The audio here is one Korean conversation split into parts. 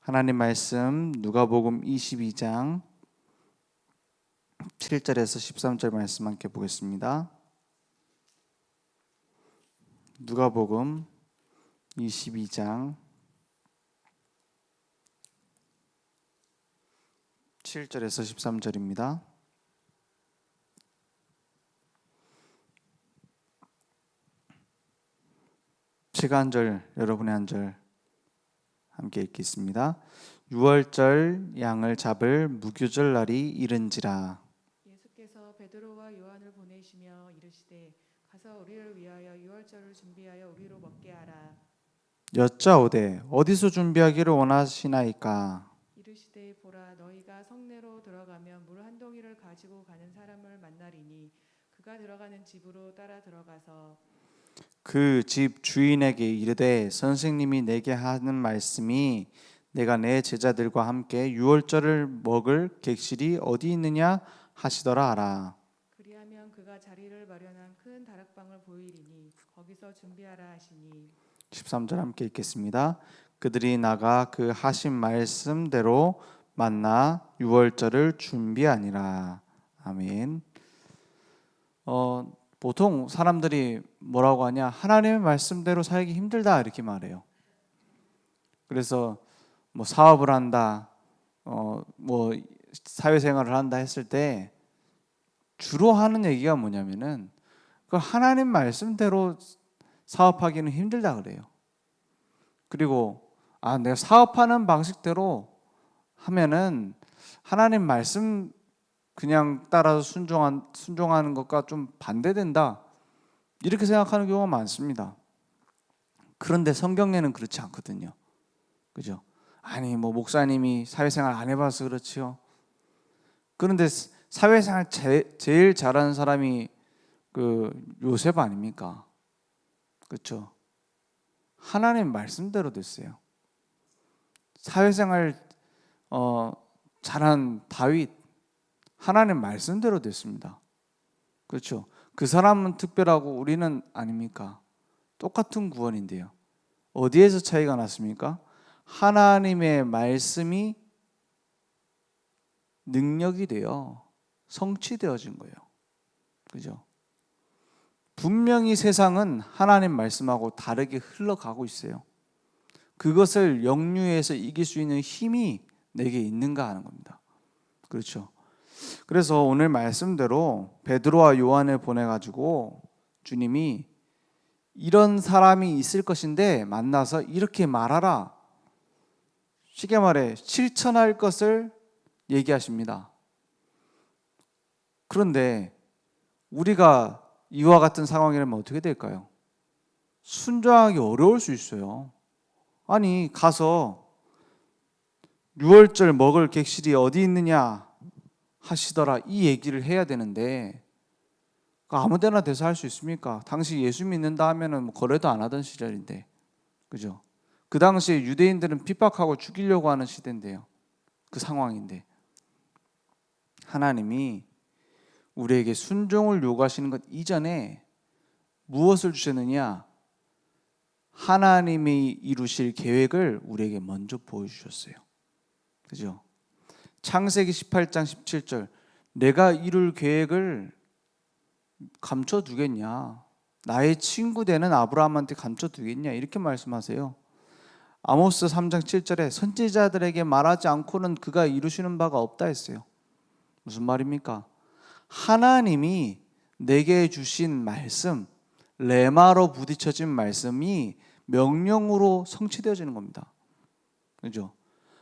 하나님 말씀 누가복음 22장 7절에서 13절 말씀 함께 보겠습니다. 누가복음 22장 7절에서 13절입니다. 제가 한 절, 여러분의 한 절 함께 읽겠습니다. 6월절 양을 잡을 무교절 날이 이른지라. 예수께서 베드로와 요한을 보내시며 이르시되 가서 우리를 위하여 6월절을 준비하여 우리로 먹게 하라. 여짜오되 어디서 준비하기를 원하시나이까. 이르시되 보라 너희가 성내로 들어가면 물 한 동이를 가지고 가는 사람을 만나리니 그가 들어가는 집으로 따라 들어가서 그 집 주인에게 이르되 선생님이 내게 하는 말씀이 내가 내 제자들과 함께 유월절을 먹을 객실이 어디 있느냐 하시더라 하라. 그리하면 그가 자리를 마련한 큰 다락방을 보이리니 거기서 준비하라 하시니 13절 함께 읽겠습니다. 그들이 나가 그 하신 말씀대로 만나 유월절을 준비하니라. 아멘. 보통 사람들이 뭐라고 하냐, 하나님의 말씀대로 살기 힘들다 이렇게 말해요. 그래서 뭐 사업을 한다, 뭐 사회생활을 한다 했을 때 주로 하는 얘기가 뭐냐면은 그 하나님 말씀대로 사업하기는 힘들다 그래요. 그리고 내가 사업하는 방식대로 하면은 하나님 말씀 그냥 따라서 순종하는 것과 좀 반대된다 이렇게 생각하는 경우가 많습니다. 그런데 성경에는 그렇지 않거든요. 그죠? 아니 뭐 목사님이 사회생활 안 해봐서 그렇지요. 그런데 사회생활 제일 잘하는 사람이 그 요셉 아닙니까? 그렇죠? 하나님 말씀대로 됐어요. 사회생활 잘한 다윗 하나님 말씀대로 됐습니다. 그렇죠? 그 사람은 특별하고 우리는 아닙니까? 똑같은 구원인데요. 어디에서 차이가 났습니까? 하나님의 말씀이 능력이 되어 성취되어진 거예요. 그죠? 분명히 세상은 하나님 말씀하고 다르게 흘러가고 있어요. 그것을 역류해서 이길 수 있는 힘이 내게 있는가 하는 겁니다. 그렇죠? 그래서 오늘 말씀대로 베드로와 요한을 보내가지고 주님이 이런 사람이 있을 것인데 만나서 이렇게 말하라. 쉽게 말해 실천할 것을 얘기하십니다. 그런데 우리가 이와 같은 상황이라면 어떻게 될까요? 순종하기 어려울 수 있어요. 아니 가서 6월절 먹을 객실이 어디 있느냐 하시더라 이 얘기를 해야 되는데 아무 데나 돼서 할 수 있습니까? 당시 예수 믿는다 하면은 뭐 거래도 안 하던 시절인데, 그죠? 그 당시에 유대인들은 핍박하고 죽이려고 하는 시대인데요. 그 상황인데 하나님이 우리에게 순종을 요구하시는 것 이전에 무엇을 주셨느냐? 하나님이 이루실 계획을 우리에게 먼저 보여주셨어요. 그죠? 창세기 18장 17절 내가 이룰 계획을 감춰두겠냐? 나의 친구 되는 아브라함한테 감춰두겠냐? 이렇게 말씀하세요. 아모스 3장 7절에 선지자들에게 말하지 않고는 그가 이루시는 바가 없다 했어요. 무슨 말입니까? 하나님이 내게 주신 말씀, 레마로 부딪혀진 말씀이 명령으로 성취되어지는 겁니다. 그죠?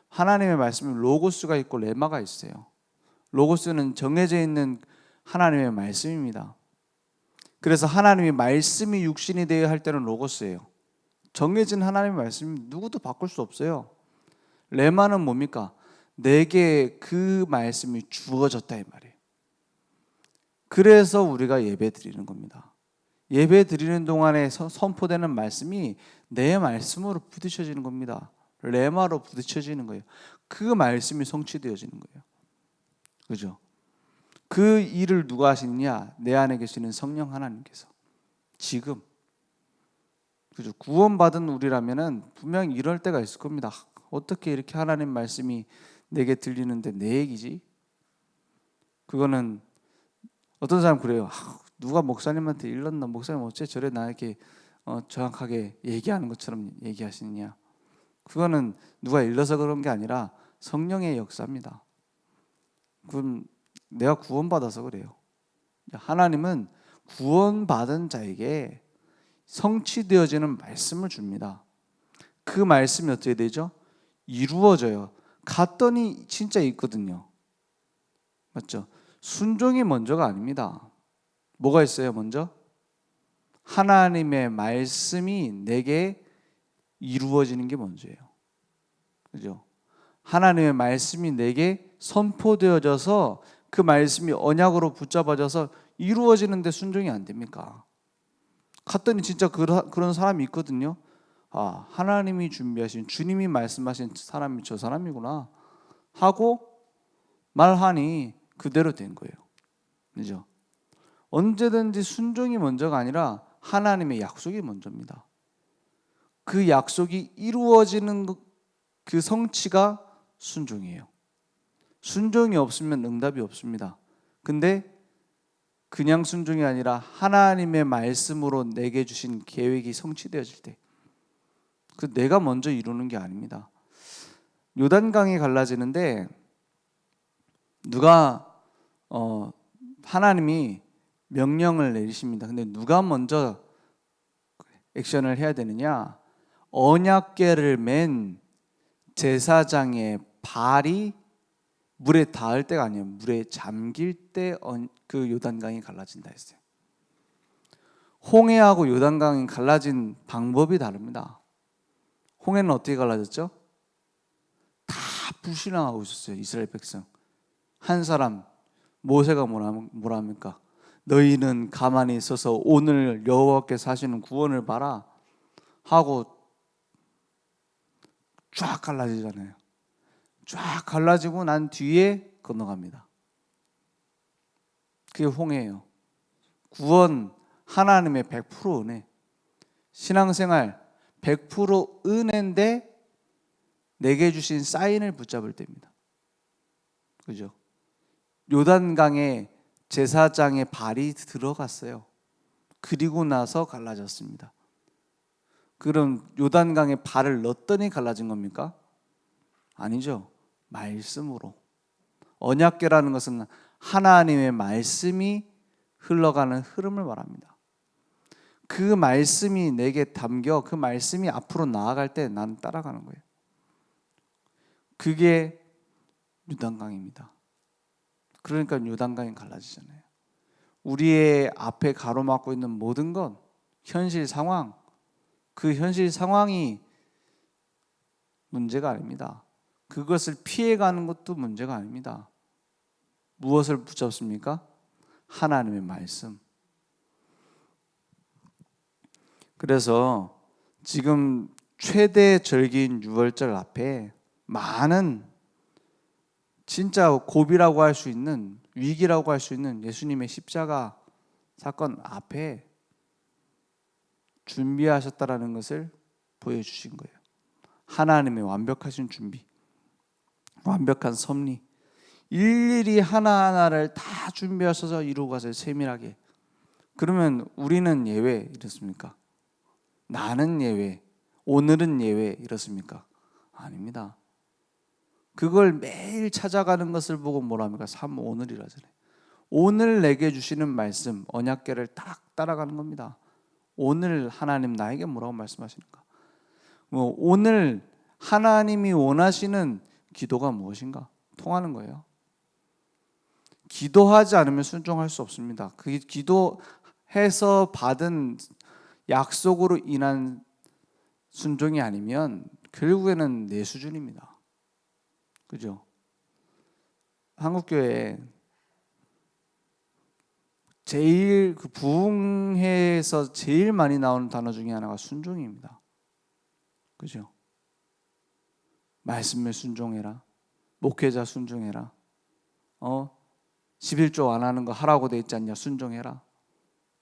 하나님의 말씀은 로고스가 있고 레마가 있어요. 로고스는 정해져 있는 하나님의 말씀입니다. 그래서 하나님의 말씀이 육신이 되어야 할 때는 로고스예요. 정해진 하나님의 말씀 누구도 바꿀 수 없어요. 레마는 뭡니까? 내게 그 말씀이 주어졌다 이 말이에요. 그래서 우리가 예배 드리는 겁니다. 예배 드리는 동안에 선포되는 말씀이 내 말씀으로 부딪혀지는 겁니다. 레마로 부딪혀지는 거예요. 그 말씀이 성취되어지는 거예요. 그죠? 그 일을 누가 하시느냐? 내 안에 계시는 성령 하나님께서 지금 그죠? 구원받은 우리라면은 분명히 이럴 때가 있을 겁니다. 어떻게 이렇게 하나님 말씀이 내게 들리는데 내 얘기지? 그거는 어떤 사람 그래요. 누가 목사님한테 일렀나? 목사님 어째 저래 나에게 정확하게 얘기하는 것처럼 얘기하시느냐? 그거는 누가 일러서 그런 게 아니라 성령의 역사입니다. 그건 내가 구원받아서 그래요. 하나님은 구원받은 자에게 성취되어지는 말씀을 줍니다. 그 말씀이 어떻게 되죠? 이루어져요. 갔더니 진짜 있거든요. 맞죠? 순종이 먼저가 아닙니다. 뭐가 있어요, 먼저? 하나님의 말씀이 내게 이루어지는 게 먼저예요. 그죠? 하나님의 말씀이 내게 선포되어져서 그 말씀이 언약으로 붙잡아져서 이루어지는데 순종이 안 됩니까? 갔더니 진짜 그런 사람이 있거든요. 하나님이 준비하신, 주님이 말씀하신 사람이 저 사람이구나 하고 말하니 그대로 된 거예요. 그죠? 언제든지 순종이 먼저가 아니라 하나님의 약속이 먼저입니다. 그 약속이 이루어지는 그 성취가 순종이에요. 순종이 없으면 응답이 없습니다. 근데 그냥 순종이 아니라 하나님의 말씀으로 내게 주신 계획이 성취되어질 때, 그 내가 먼저 이루는 게 아닙니다. 요단강이 갈라지는데 누가 하나님이 명령을 내리십니다. 근데 누가 먼저 액션을 해야 되느냐? 언약궤를 맨 제사장의 발이 물에 닿을 때가 아니에요. 물에 잠길 때 그 요단강이 갈라진다 했어요. 홍해하고 요단강이 갈라진 방법이 다릅니다. 홍해는 어떻게 갈라졌죠? 다 불신앙하고 있었어요. 이스라엘 백성. 한 사람 모세가 뭐라 합니까? 너희는 가만히 있어서 오늘 여호와께서 하시는 구원을 봐라 하고 쫙 갈라지잖아요. 쫙 갈라지고 난 뒤에 건너갑니다. 그게 홍해예요. 구원 하나님의 100% 은혜. 신앙생활 100% 은혜인데 내게 주신 사인을 붙잡을 때입니다. 그죠? 요단강에 제사장의 발이 들어갔어요. 그리고 나서 갈라졌습니다. 그럼 요단강에 발을 넣었더니 갈라진 겁니까? 아니죠. 말씀으로. 언약궤라는 것은 하나님의 말씀이 흘러가는 흐름을 말합니다. 그 말씀이 내게 담겨 그 말씀이 앞으로 나아갈 때 나는 따라가는 거예요. 그게 요단강입니다. 그러니까 요단강이 갈라지잖아요. 우리의 앞에 가로막고 있는 모든 것, 현실 상황, 그 현실 상황이 문제가 아닙니다. 그것을 피해가는 것도 문제가 아닙니다. 무엇을 붙잡습니까? 하나님의 말씀. 그래서 지금 최대 절기인 유월절 앞에 많은 진짜 고비라고 할 수 있는, 위기라고 할 수 있는 예수님의 십자가 사건 앞에 준비하셨다라는 것을 보여주신 거예요. 하나님의 완벽하신 준비, 완벽한 섭리, 일일이 하나하나를 다 준비하셔서 이루고 가세요. 세밀하게. 그러면 우리는 예외 이렇습니까? 나는 예외, 오늘은 예외 이렇습니까? 아닙니다. 그걸 매일 찾아가는 것을 보고 뭐라 합니까? 오늘이라잖아요. 오늘 내게 주시는 말씀, 언약궤를 딱 따라가는 겁니다. 오늘 하나님 나에게 뭐라고 말씀하시는가? 오늘 하나님이 원하시는 기도가 무엇인가? 통하는 거예요. 기도하지 않으면 순종할 수 없습니다. 그 기도해서 받은 약속으로 인한 순종이 아니면 결국에는 내 수준입니다. 그죠? 한국교회에 제일 그 부흥회에서 제일 많이 나오는 단어 중에 하나가 순종입니다. 그죠? 말씀에 순종해라. 목회자 순종해라. 11조 안 하는 거 하라고 돼 있지 않냐? 순종해라.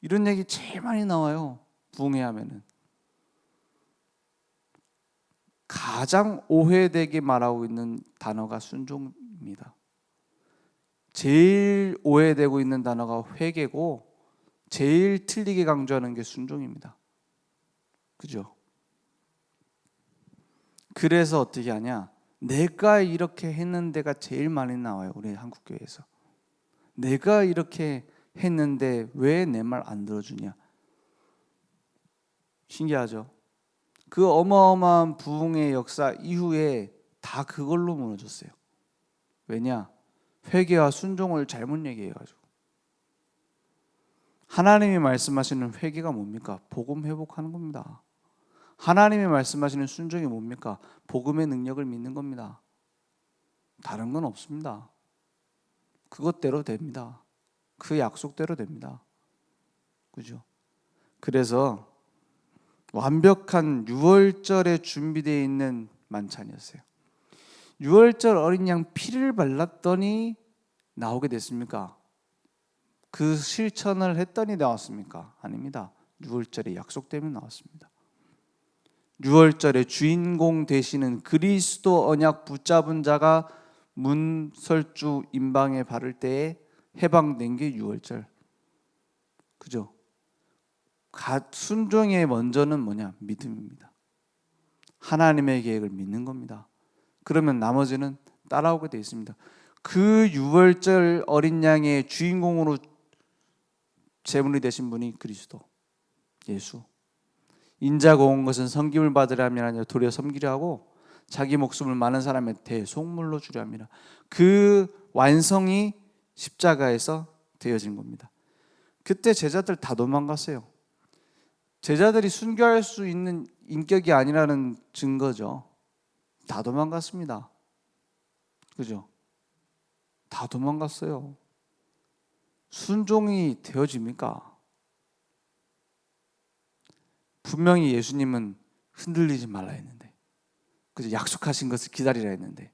이런 얘기 제일 많이 나와요. 부흥회 하면은. 가장 오해되게 말하고 있는 단어가 순종입니다. 제일 오해되고 있는 단어가 회개고 제일 틀리게 강조하는 게 순종입니다. 그죠? 그래서 어떻게 하냐? 내가 이렇게 했는데가 제일 많이 나와요. 우리 한국교회에서. 내가 이렇게 했는데 왜 내 말 안 들어주냐? 신기하죠? 그 어마어마한 부흥의 역사 이후에 다 그걸로 무너졌어요. 왜냐? 회개와 순종을 잘못 얘기해가지고. 하나님이 말씀하시는 회개가 뭡니까? 복음 회복하는 겁니다. 하나님이 말씀하시는 순종이 뭡니까? 복음의 능력을 믿는 겁니다. 다른 건 없습니다. 그것대로 됩니다. 그 약속대로 됩니다. 그죠? 그래서 완벽한 유월절에 준비되어 있는 만찬이었어요. 유월절 어린 양 피를 발랐더니 나오게 됐습니까? 그 실천을 했더니 나왔습니까? 아닙니다. 유월절의 약속 때문에 나왔습니다. 유월절의 주인공 되시는 그리스도 언약 붙잡은 자가 문설주 임방에 바를 때에 해방된 게 유월절. 그죠? 순종의 먼저는 뭐냐? 믿음입니다. 하나님의 계획을 믿는 겁니다. 그러면 나머지는 따라오게 되어 있습니다. 그 유월절 어린 양의 주인공으로 제물이 되신 분이 그리스도 예수. 인자가 온 것은 섬김을 받으려 함이 아니라 도리어 섬기려 하고 자기 목숨을 많은 사람의 대속물로 주려 함이라. 그 완성이 십자가에서 되어진 겁니다. 그때 제자들 다 도망갔어요. 제자들이 순교할 수 있는 인격이 아니라는 증거죠. 다 도망갔습니다. 그죠? 다 도망갔어요. 순종이 되어집니까? 분명히 예수님은 흔들리지 말라 했는데, 그죠? 약속하신 것을 기다리라 했는데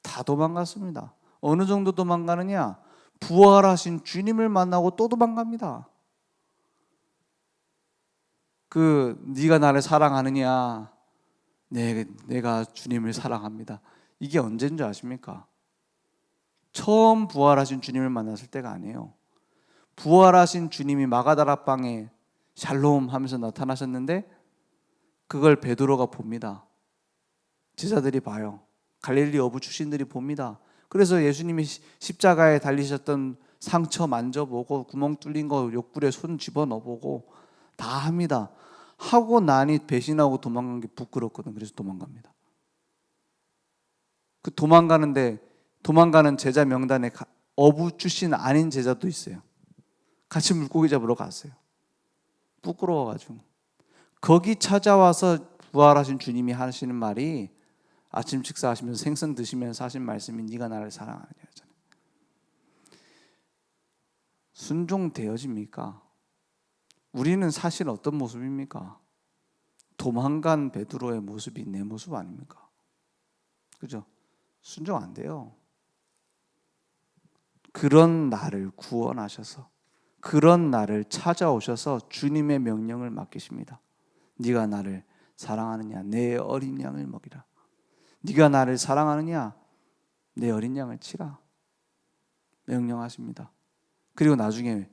다 도망갔습니다. 어느 정도 도망가느냐? 부활하신 주님을 만나고 또 도망갑니다. 네가 나를 사랑하느냐? 내가 주님을 사랑합니다. 이게 언제인 줄 아십니까? 처음 부활하신 주님을 만났을 때가 아니에요. 부활하신 주님이 마가다락방에 샬롬 하면서 나타나셨는데 그걸 베드로가 봅니다. 제자들이 봐요. 갈릴리 어부 출신들이 봅니다. 그래서 예수님이 십자가에 달리셨던 상처 만져보고 구멍 뚫린 거 옆구리에 손 집어넣어보고 다 합니다. 하고 나니 배신하고 도망간 게 부끄럽거든. 그래서 도망갑니다. 그 도망가는 제자 명단에 어부 출신 아닌 제자도 있어요. 같이 물고기 잡으러 갔어요. 부끄러워가지고. 거기 찾아와서 부활하신 주님이 하시는 말이 아침 식사하시면서 생선 드시면서 하신 말씀이 네가 나를 사랑하느냐 잖아요. 순종되어집니까? 우리는 사실 어떤 모습입니까? 도망간 베드로의 모습이 내 모습 아닙니까? 그죠? 순종 안 돼요. 그런 나를 구원하셔서 그런 나를 찾아오셔서 주님의 명령을 맡기십니다. 네가 나를 사랑하느냐? 내 어린 양을 먹이라. 네가 나를 사랑하느냐? 내 어린 양을 치라. 명령하십니다. 그리고 나중에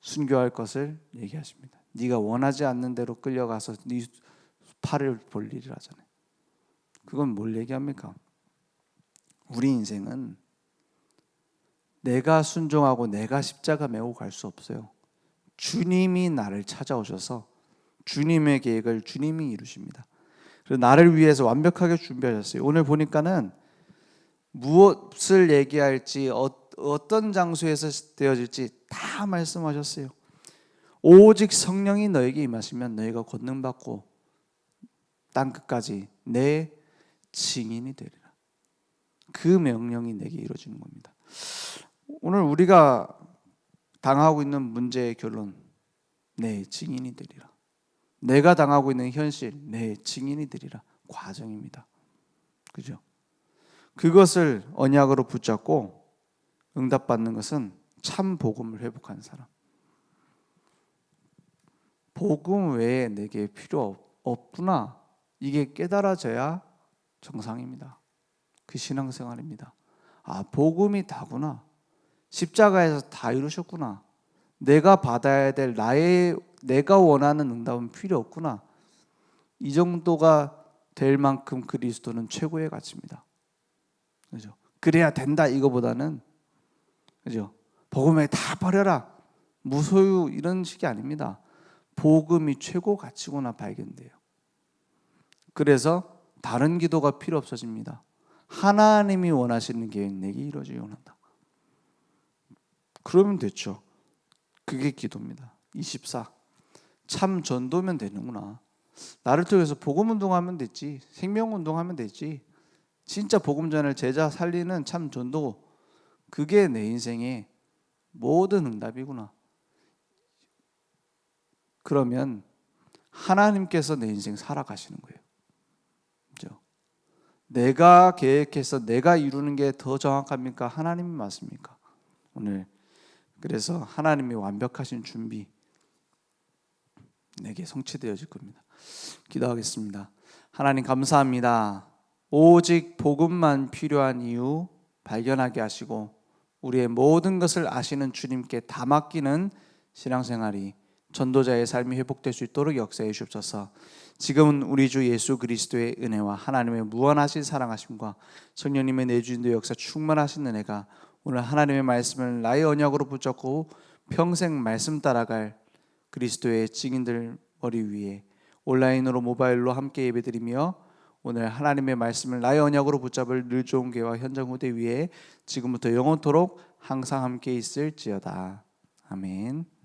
순교할 것을 얘기하십니다. 네가 원하지 않는 대로 끌려가서 네 팔을 벌리리라 하잖아요. 그건 뭘 얘기합니까? 우리 인생은 내가 순종하고 내가 십자가 메고 갈 수 없어요. 주님이 나를 찾아오셔서 주님의 계획을 주님이 이루십니다. 그래서 나를 위해서 완벽하게 준비하셨어요. 오늘 보니까는 무엇을 얘기할지 어떤 장소에서 되어질지 다 말씀하셨어요. 오직 성령이 너에게 임하시면 너희가 권능받고 땅끝까지 내 증인이 되리라. 그 명령이 내게 이루어지는 겁니다. 오늘 우리가 당하고 있는 문제의 결론, 내 증인이 되리라. 내가 당하고 있는 현실, 내 증인이 되리라. 과정입니다. 그죠? 그것을 언약으로 붙잡고 응답받는 것은 참 복음을 회복한 사람. 복음 외에 내게 필요 없구나. 이게 깨달아져야 정상입니다. 그 신앙생활입니다. 아, 복음이 다구나. 십자가에서 다 이루셨구나. 내가 받아야 될 내가 원하는 응답은 필요 없구나. 이 정도가 될 만큼 그리스도는 최고의 가치입니다. 그죠? 그래야 된다 이거보다는, 그죠? 복음에 다 버려라, 무소유 이런 식이 아닙니다. 복음이 최고 가치구나 발견돼요. 그래서 다른 기도가 필요 없어집니다. 하나님이 원하시는 계획 내게 이루어지기 원한다. 그러면 됐죠. 그게 기도입니다. 24. 참 전도면 되는구나. 나를 통해서 복음 운동하면 됐지. 생명 운동하면 됐지. 진짜 복음 전할 제자 살리는 참 전도, 그게 내 인생의 모든 응답이구나. 그러면 하나님께서 내 인생 살아가시는 거예요. 그렇죠? 내가 계획해서 내가 이루는 게 더 정확합니까? 하나님이 맞습니까? 오늘 그래서 하나님이 완벽하신 준비 내게 성취되어질 겁니다. 기도하겠습니다. 하나님 감사합니다. 오직 복음만 필요한 이유 발견하게 하시고 우리의 모든 것을 아시는 주님께 다 맡기는 신앙생활이 전도자의 삶이 회복될 수 있도록 역사해 주옵소서. 지금은 우리 주 예수 그리스도의 은혜와 하나님의 무한하신 사랑하심과 성령님의 내주인도 역사 충만하신 은혜가 오늘 하나님의 말씀을 나의 언약으로 붙잡고 평생 말씀 따라갈 그리스도의 증인들 머리 위에 온라인으로 모바일로 함께 예배드리며 오늘 하나님의 말씀을 나의 언약으로 붙잡을 늘 좋은 교회와 현장 후대 위에 지금부터 영원토록 항상 함께 있을지어다. 아멘.